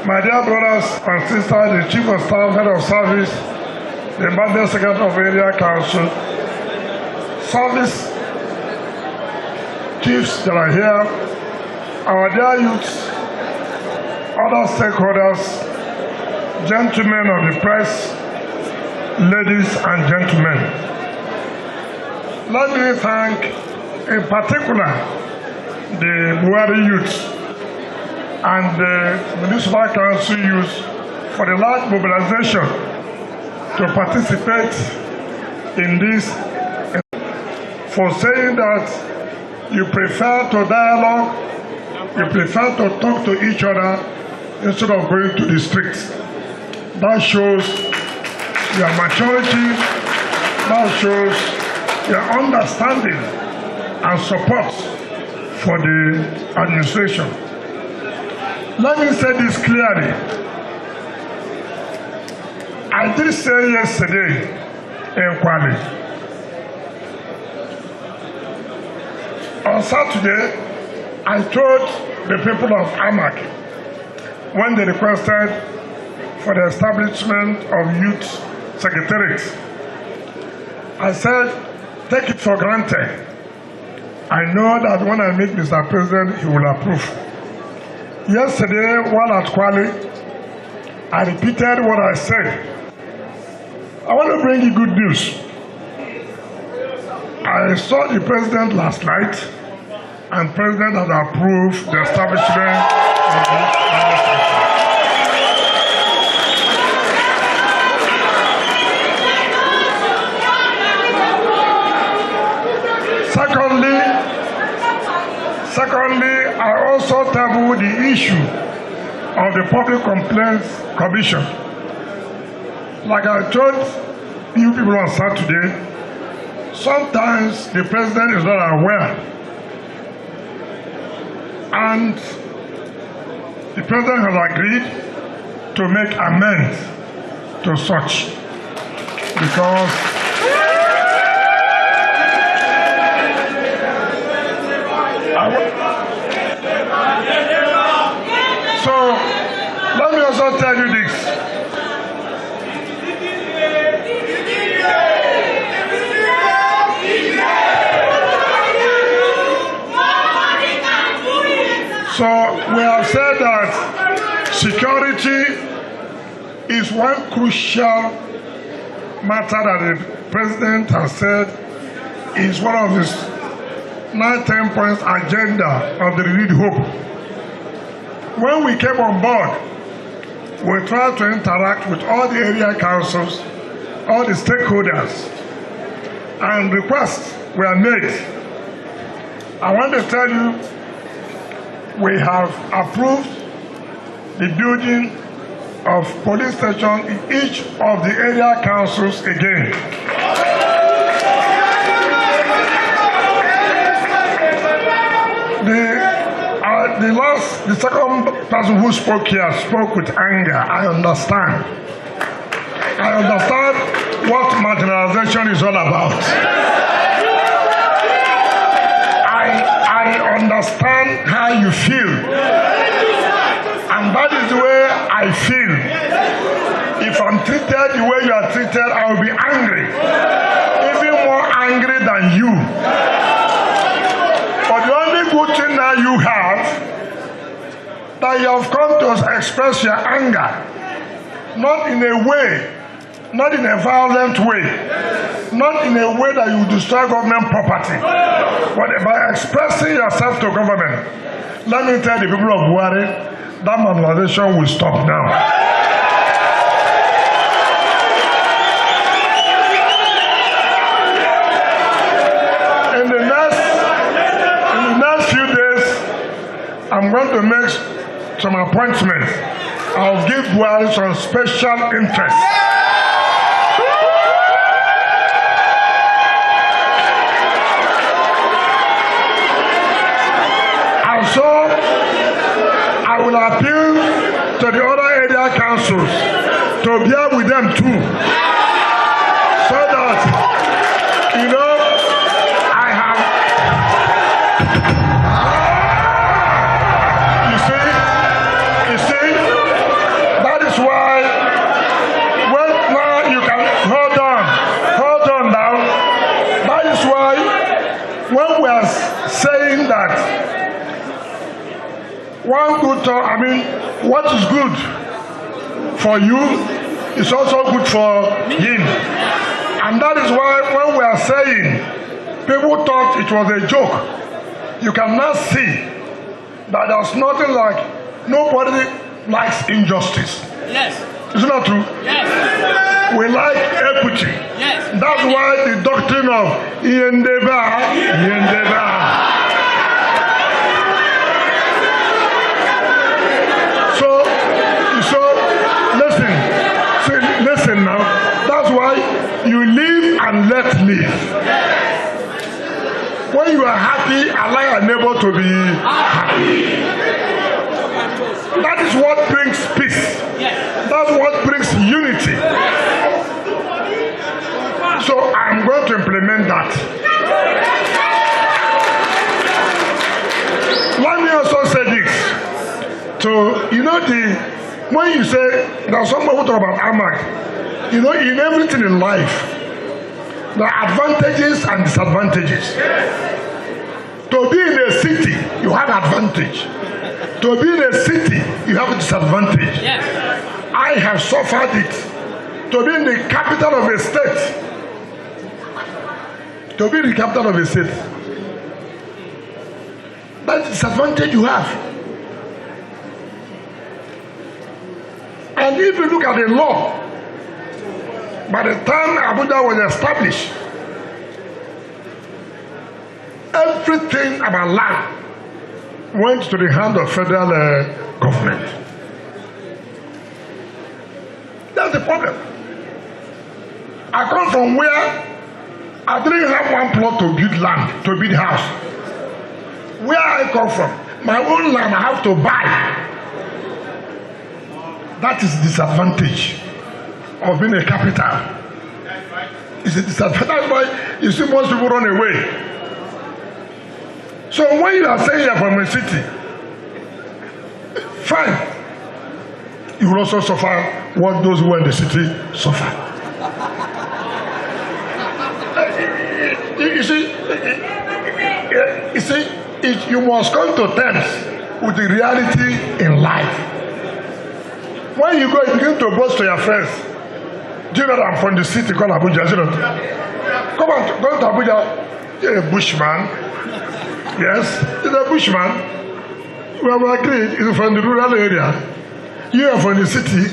My dear brothers and sisters, the Chief of Staff, Head of Service, the Mandate Secretary of Area Council, service chiefs that are here, our dear youths, other stakeholders, gentlemen of the press, ladies and gentlemen. Let me thank in particular the Buhari youths and the Municipal Council youth for the large mobilization to participate in this, for saying that you prefer to dialogue, you prefer to talk to each other instead of going to the streets. That shows your maturity, that shows your understanding and support for the administration. Let me say this clearly. I did say yesterday in Kwale. On Saturday, I told the people of Amak when they requested for the establishment of youth secretariats. I said, take it for granted. I know that when I meet Mr. President, he will approve. Yesterday, while at Kwale, I repeated what I said. I want to bring you good news. I saw the President last night, and the President has approved the establishment of the Secondly, I also tabled the issue of the Public Complaints Commission. Like I told you people on Saturday, sometimes the President is not aware. And the President has agreed to make amends to such. Because so, let me also tell you this. So, we have said that security is one crucial matter that the President has said is one of his 9-10 points agenda of the renewed hope. When we came on board, we tried to interact with all the area councils, all the stakeholders, and requests were made. I want to tell you, we have approved the building of police stations in each of the area councils again. The second person who spoke here spoke with anger. I understand. I understand what marginalization is all about. I understand how you feel. And that is the way I feel. If I'm treated the way you are treated, I will be angry. Even more angry than you. But the only good thing that you have, that you have come to express your anger, not in a way, not in a violent way, not in a way that you destroy government property, but by expressing yourself to government. Let me tell the people of Buhari, that marginalization will stop now. In the next few days, I'm going to make some appointments. I'll give Buhari some special interest. And so I will appeal to the other area councils to bear with them too. So that, you know, one good talk, what is good for you is also good for him. And that is why when we are saying people thought it was a joke, you can now see that there's nothing like, nobody likes injustice. Yes. Isn't that true? Yes. We like equity. Yes. That's why the doctrine of Yendeba. Listen now. That's why you live and let live. When you are happy, allow your neighbor to be happy. That is what brings peace. That's what brings unity. So I'm going to implement that. Let me also say this. So, when you say, there's somebody who talk about Ahmad, in everything in life, there are advantages and disadvantages. To be in a city, you have advantage. To be in a city, you have a disadvantage. Yes. I have suffered it. To be in the capital of a state. To be in the capital of a state. That's the disadvantage you have. And if you look at the law, by the time Abuja was established, everything about land went to the hand of federal government. That's the problem. I come from where I didn't have one plot to build land, to build house. Where I come from, my own land I have to buy. That is disadvantage of being a capital. It's a disadvantage. That's why you see most people run away. So when you are saying you're from a city, fine. You will also suffer what those who are in the city suffer. You must come to terms with the reality in life. When you go, you begin to boast to your friends. Do you know that I'm from the city called Abuja? You know? Come on, go to Abuja. You're a bushman. Yes, he's a bushman. We have agreed he's from the rural area. You are from the city.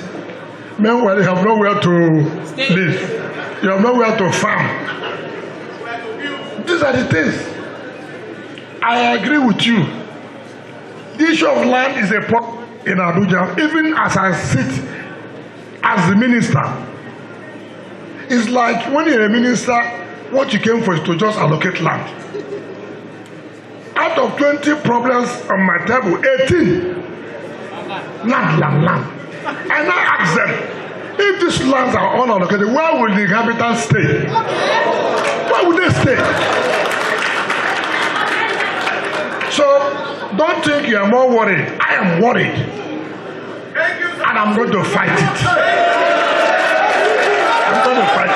Meanwhile, you have nowhere to live. You have nowhere to farm. These are the things. I agree with you. The issue of land is a problem in Abuja. Even as I sit as the minister, it's like when you're a minister, what you came for is to just allocate land. Out of 20 problems on my table, 18 land. And I ask them, if these lands are unallocated, where will the inhabitants stay? Where will they stay? So don't think you are more worried. I am worried. And I'm going to fight it. I'm going to fight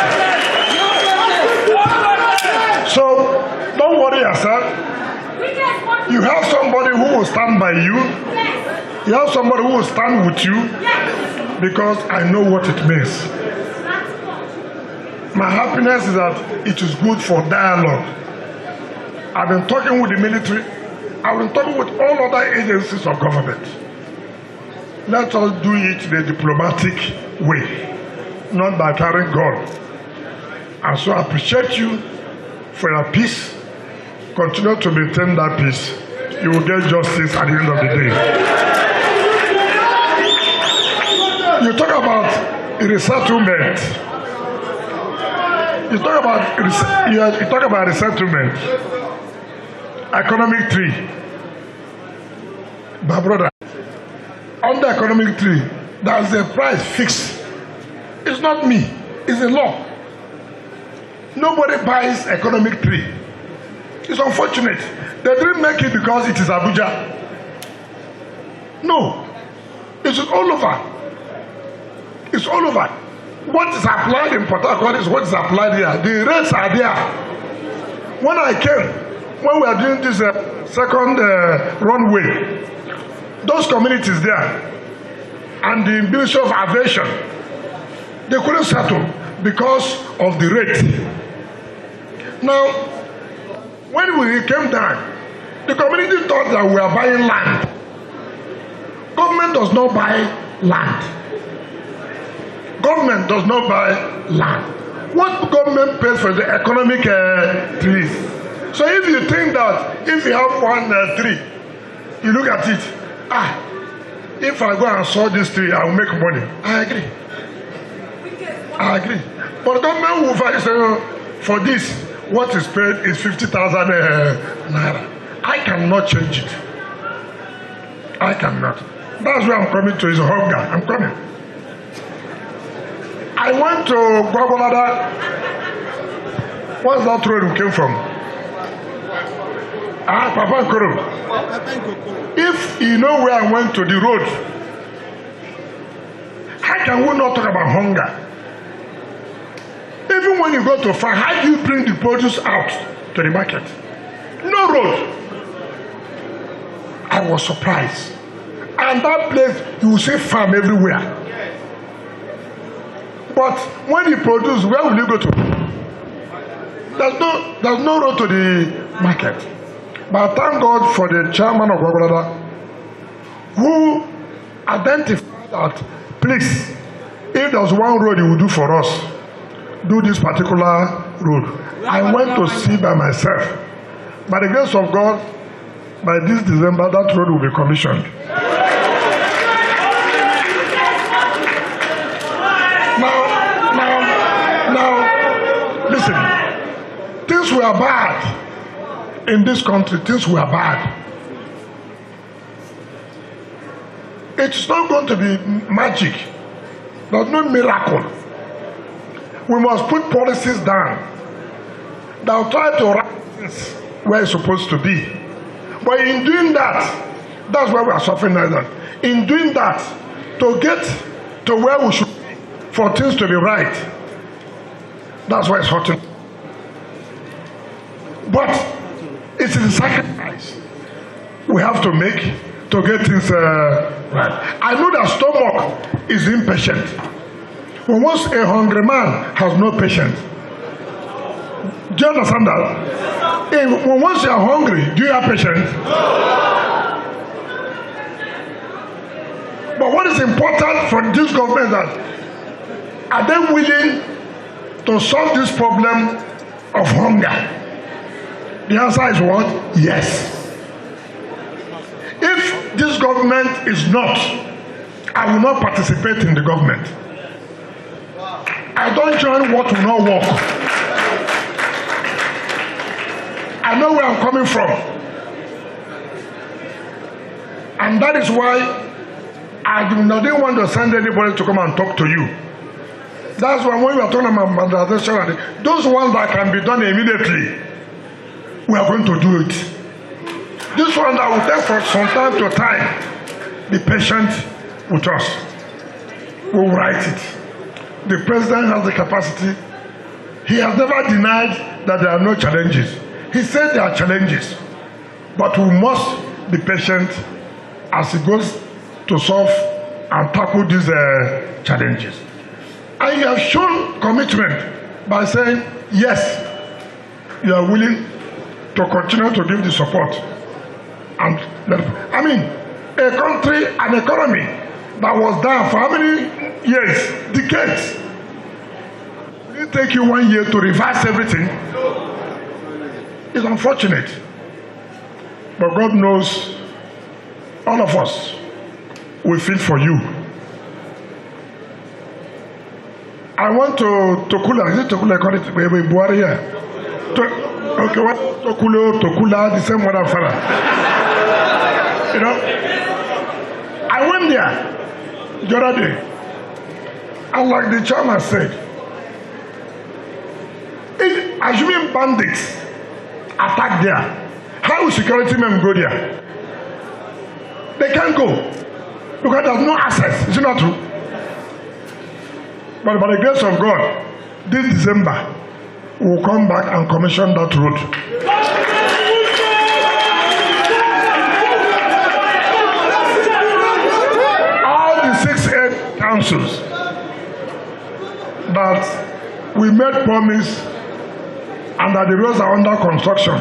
it. So don't worry yourself. You have somebody who will stand by you. You have somebody who will stand with you, because I know what it means. My happiness is that it is good for dialogue. I've been talking with the military. I've been talking with all other agencies of government. Let us do it the diplomatic way, not by carrying gun. And so I appreciate you for your peace. Continue to maintain that peace. You will get justice at the end of the day. You talk about resettlement. You talk about resettlement. Economic tree. My brother, under economic tree, there's a price fixed. It's not me, it's the law. Nobody buys economic tree. It's unfortunate. They didn't make it because it is Abuja. No. It's all over. It's all over. What is applied in Port Harcourt is what is applied here. The rates are there. When I came, when we are doing this second runway, those communities there and the Ministry of Aviation, they couldn't settle because of the rate. Now, when we came down, the community thought that we are buying land. Government does not buy land. Government does not buy land. What government pays for the economic trees? So if you think that if you have one tree, you look at it, if I go and sow this tree, I will make money. I agree. But the government will find, for this, what is paid is 50,000 naira. I cannot change it. I cannot. That's where I'm coming to, is hunger. I'm coming. I went to Gwagwalada. What's that road we came from? Papa Nkoro. If you know where I went to the road, how can we not talk about hunger? Even when you go to farm, how do you bring the produce out to the market? No road. I was surprised. And that place, you will see farm everywhere. But when you produce, where will you go to? There's no road to the market. But thank God for the chairman of Gwagwalada, who identified that, please, if there's one road he will do for us, do this particular road. I went to see by myself. By the grace of God, by this December, that road will be commissioned. Now, listen. Things were bad in this country. Things were bad. It's not going to be magic. There's no miracle. We must put policies down that will try to write things where it's supposed to be. But in doing that, that's why we are suffering like that. In doing that, to get to where we should be, for things to be right, that's why it's hurting. But it's a sacrifice we have to make to get things right. I know that stomach is impatient. But once a hungry man has no patience, do you understand that? Once you are hungry, do you have patience? But what is important for this government is that are they willing to solve this problem of hunger? The answer is what? Yes. If this government is not, I will not participate in the government. I don't join what will not work. I know where I'm coming from. And that is why I didn't want to send anybody to come and talk to you. That's why when we are talking about modernization, those ones that can be done immediately, we are going to do it. This one that will take from time to time, be patient with us. We will write it. The president has the capacity. He has never denied that there are no challenges. He said there are challenges, but we must be patient as he goes to solve and tackle these challenges. And you have shown commitment by saying, yes, you are willing to continue to give the support. And I mean, a country, an economy that was down for how many years, decades? Will it take you 1 year to reverse everything? It's unfortunate. But God knows all of us will feel for you. I want to Tokula, is it Tokula? I call it Buhari here. Okay, what? Tokula, the same one fella. You know, I went there the other day, and like the chairman said, assuming bandits attack there, how will security men go there? They can't go because there's no access. Is it not true? But by the grace of God, this December, we'll come back and commission that road. councils that we made promise and that the roads are under construction.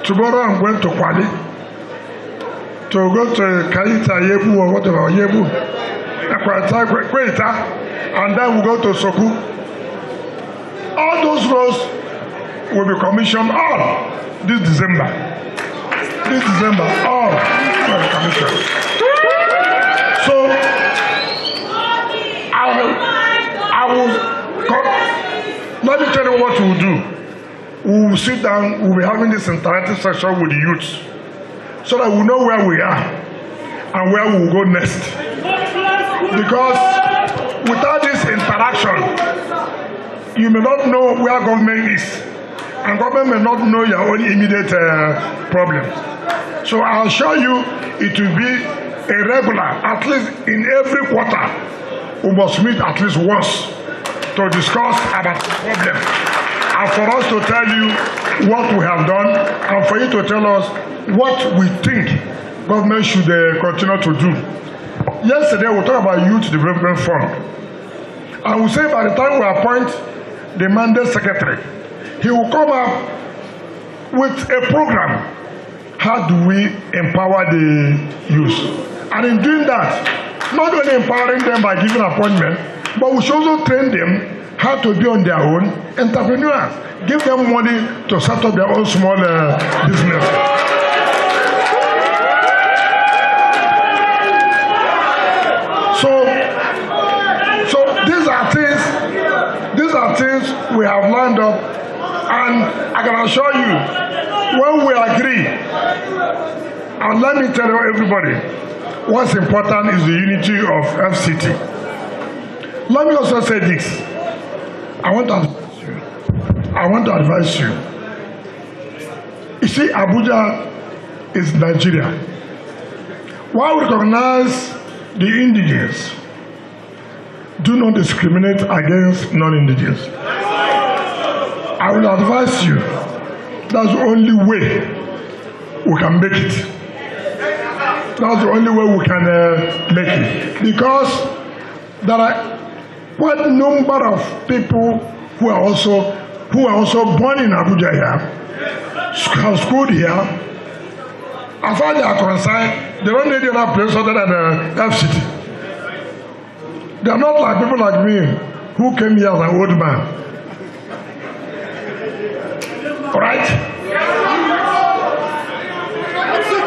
Tomorrow I'm going to Kwali to go to Kaita, Yebu, or whatever, Yebu, Kweta, and then we'll go to Soku. All those roads will be commissioned all this December. All will be commissioned. So let me tell you what we'll do. We will sit down, we'll be having this interactive session with the youth so that we know where we are and where we will go next. Because without this interaction, you may not know where government is, and government may not know your own immediate problems. So I'll assure you it will be a regular, at least in every quarter, we must meet at least once to discuss about the problem, and for us to tell you what we have done, and for you to tell us what we think government should continue to do. Yesterday we talked about Youth Development Fund, and we say by the time we appoint the mandate secretary, he will come up with a program. How do we empower the youth? And in doing that, not only empowering them by giving appointment, but we should also train them how to be on their own entrepreneurs. Give them money to set up their own small business. So these are things we have lined up, and I can assure you, when we agree, and let me tell you everybody, what's important is the unity of FCT. Let me also say this. I want to advise you. You see, Abuja is Nigeria. While we recognize the indigenous, do not discriminate against non-indigenous. I will advise you, that's the only way we can make it. That's the only way we can make it. Because there are quite a number of people who are also born in Abuja here, have schooled here. As far as they are concerned, they don't need any other place other than FCT. They are not like people like me who came here as an old man. All right?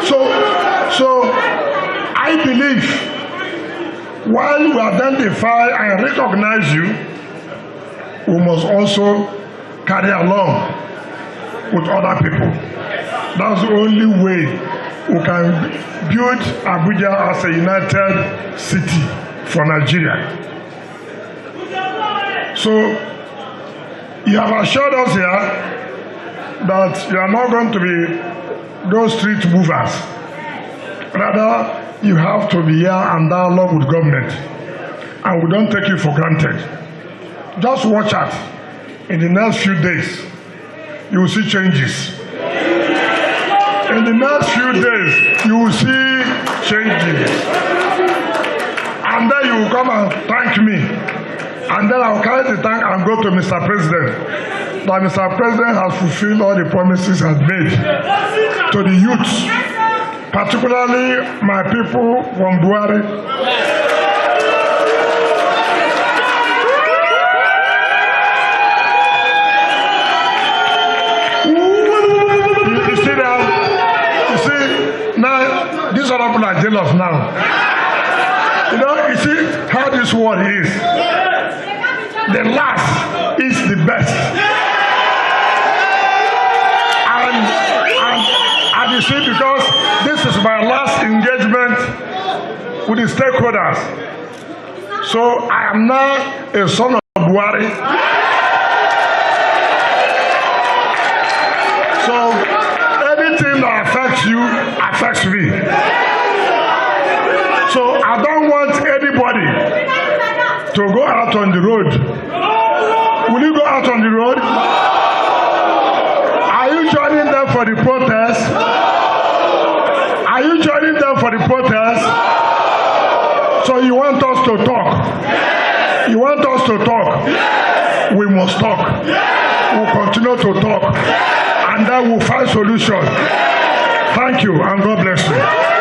So I believe while we identify and recognize you, we must also carry along with other people. That's the only way we can build Abuja as a united city for Nigeria. So you have assured us here that you are not going to be those street movers. Rather, you have to be here and dialogue with government, and we don't take you for granted. Just watch out. In the next few days, you will see changes. In the next few days, you will see changes. And then you will come and thank me. And then I will carry the thank and go to Mr. President. That Mr. President has fulfilled all the promises he has made to the youth, particularly my people from Buhari. You see that? You see, now, these other people are jealous now. You see how this world is. The last is the best. And you see, because this is my last engagement with the stakeholders. So I am now a son of Buhari. So anything that affects you affects me. So I don't want anybody to go out on the road. Will you go out on the road? Are you joining them for the protest? Are you joining them for the protest? So you want us to talk? You want us to talk? We must talk. We'll continue to talk. And then we'll find solution. Thank you, and God bless you.